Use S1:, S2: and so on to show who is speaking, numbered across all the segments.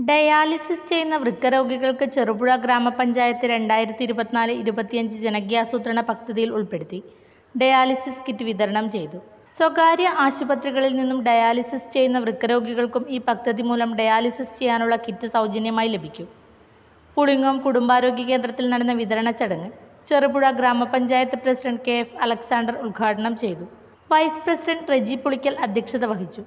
S1: Dialysis ചെയ്യുന്ന വൃക്കരോഗികൾക്ക് ചെറുപുഴ ഗ്രാമപഞ്ചായത്ത് 2024-25 ജനകീയാസൂത്രണ പദ്ധതിയിൽ ഉൾപ്പെടുത്തി ഡയാലിസിസ് കിറ്റ് വിതരണം ചെയ്തു. സ്വകാര്യ ആശുപത്രികളിൽ നിന്നും ഡയാലിസിസ് ചെയ്യുന്ന വൃക്കരോഗികൾക്കും ഈ പദ്ധതി മൂലം ഡയാലിസിസ് ചെയ്യാനുള്ള കിറ്റ് സൗജന്യമായി ലഭിക്കും. പുളിങ്ങോം കുടുംബാരോഗ്യ കേന്ദ്രത്തിൽ നടന്ന വിതരണ ചടങ്ങ് ചെറുപുഴ ഗ്രാമപഞ്ചായത്ത് പ്രസിഡന്റ് KF അലക്സാണ്ടർ ഉദ്ഘാടനം ചെയ്തു. വൈസ് പ്രസിഡന്റ് റെജി പുളിക്കൽ അധ്യക്ഷത വഹിച്ചു.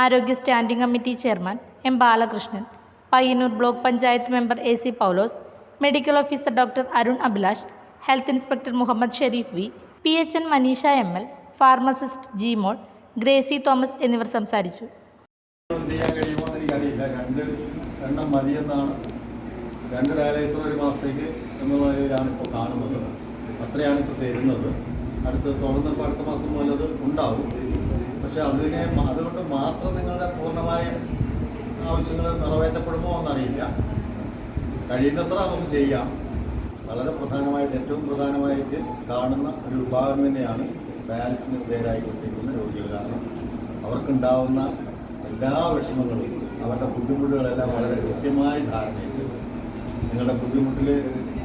S1: ആരോഗ്യ standing committee chairman M. Balakrishnan, Payyanur block panchayat member AC Paulose, medical officer doctor Arun Abhilash, health inspector Muhammad Sharif V, PHN Manisha ML, pharmacist G. Mol, Gracy Thomas എന്നിവർ സംസാരിച്ചു.
S2: രണ്ട് ഡയാലിസിസ് ഒരു മാസത്തേക്ക് എന്നുള്ളതിലാണ് ഇപ്പോൾ കാണുന്നത്. അത്രയാണ് ഇപ്പോൾ തരുന്നത്. തുടർന്നപ്പോൾ അടുത്ത മാസം മുതൽ അത് ഉണ്ടാവും. പക്ഷെ അതുകൊണ്ട് മാത്രം നിങ്ങളുടെ പൂർണ്ണമായ ആവശ്യങ്ങൾ നിറവേറ്റപ്പെടുമോ എന്നറിയില്ല. കഴിയുന്നത്ര നമുക്ക് ചെയ്യാം. വളരെ പ്രധാനമായിട്ട് ഏറ്റവും പ്രധാനമായിട്ട് കാണുന്ന ഒരു വിഭാഗം തന്നെയാണ് ഡയാലിസിന് വിധേയരായിക്കൊണ്ടിരിക്കുന്ന രോഗികൾ. കാരണം അവർക്കുണ്ടാവുന്ന എല്ലാ വിഷമങ്ങളും അവരുടെ ബുദ്ധിമുട്ടുകളെല്ലാം വളരെ കൃത്യമായി ധാരണയുണ്ട്. നിങ്ങളുടെ ബുദ്ധിമുട്ടിൽ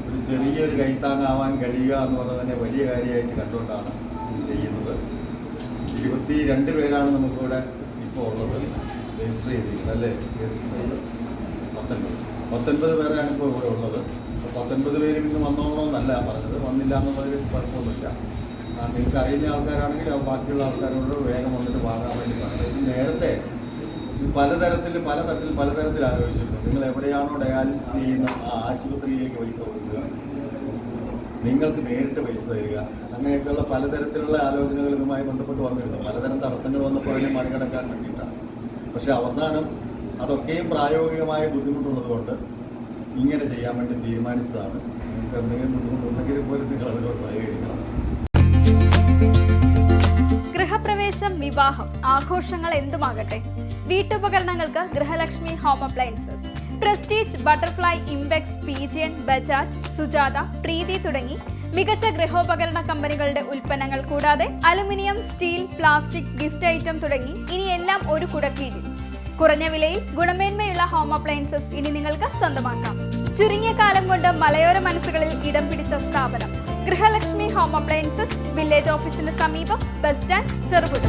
S2: ഒരു ചെറിയൊരു കൈത്താങ്ങാവാൻ കഴിയുക എന്ന് പറഞ്ഞാൽ തന്നെ വലിയ കാര്യമായിട്ട് കണ്ടുകൊണ്ടാണ് ഇത് ചെയ്യുന്നത്. 22 പേരാണ് നമുക്കിവിടെ ഇപ്പോൾ ഉള്ളത് രജിസ്റ്റർ ചെയ്തിരിക്കുന്നത്, അല്ലേ? രജിസ്റ്റർ 19 പേരാണ് ഇപ്പോൾ ഇവിടെ ഉള്ളത്. 19 പേരും ഇന്ന് വന്നോളണമെന്നല്ല പറഞ്ഞത്, വന്നില്ല എന്നുള്ളൊരു കുഴപ്പമൊന്നുമില്ല. നിങ്ങൾക്ക് അറിയുന്ന ആൾക്കാരാണെങ്കിൽ ബാക്കിയുള്ള ആൾക്കാരോട് വേഗം വന്നിട്ട് വാങ്ങാൻ വേണ്ടി പറഞ്ഞത്. നേരത്തെ പലതരത്തിൽ ആലോചിച്ചിരുന്നു. നിങ്ങൾ എവിടെയാണോ ഡയാലിസിസ് ചെയ്യുന്ന ആ ആശുപത്രിയിലേക്ക് പൈസ കൊടുക്കുക, നിങ്ങൾക്ക് നേരിട്ട് പൈസ തരിക, അങ്ങനെയൊക്കെയുള്ള പലതരത്തിലുള്ള ആലോചനകൾ ഇതുമായി ബന്ധപ്പെട്ട് വന്നിരുന്നു. പലതരം തടസ്സങ്ങൾ വന്നപ്പോൾ അതിനെ മറികടക്കാൻ വേണ്ടിയിട്ടാണ്. പക്ഷെ അവസാനം അതൊക്കെയും പ്രായോഗികമായ ബുദ്ധിമുട്ടുള്ളതുകൊണ്ട് ഇങ്ങനെ ചെയ്യാൻ വേണ്ടി തീരുമാനിച്ചതാണ്. നിങ്ങൾക്ക് എന്തെങ്കിലും ബുദ്ധിമുട്ടുണ്ടെങ്കിൽ പോലും നിങ്ങൾ അതിനോട് സഹകരിക്കണം.
S3: ഗൃഹപ്രവേശം, വിവാഹം, ആഘോഷങ്ങൾ എന്തുമാകട്ടെ, വീട്ടുപകരണങ്ങൾക്ക് Grihalakshmi home appliances. Prestige, Butterfly, Impex, Pigeon, Bajaj, Sujata, Preethi തുടങ്ങി മികച്ച ഗൃഹോപകരണ കമ്പനികളുടെ ഉൽപ്പന്നങ്ങൾ കൂടാതെ aluminium, steel, plastic, gift item തുടങ്ങി ഇനി എല്ലാം ഒരു കുടക്കീഴിൽ. കുറഞ്ഞ വിലയിൽ ഗുണമേന്മയുള്ള ഹോം അപ്ലയൻസസ് ഇനി നിങ്ങൾക്ക് സ്വന്തമാക്കാം. ചുരുങ്ങിയ കാലം കൊണ്ട് മലയോര മനസ്സുകളിൽ ഇടം പിടിച്ച സ്ഥാപനം ഗൃഹലക്ഷ്മി ഹോം അപ്ലയൻസസ്, വില്ലേജ് ഓഫീസിന് സമീപം, ബസ് സ്റ്റാൻഡ്, ചെറുപുഴ.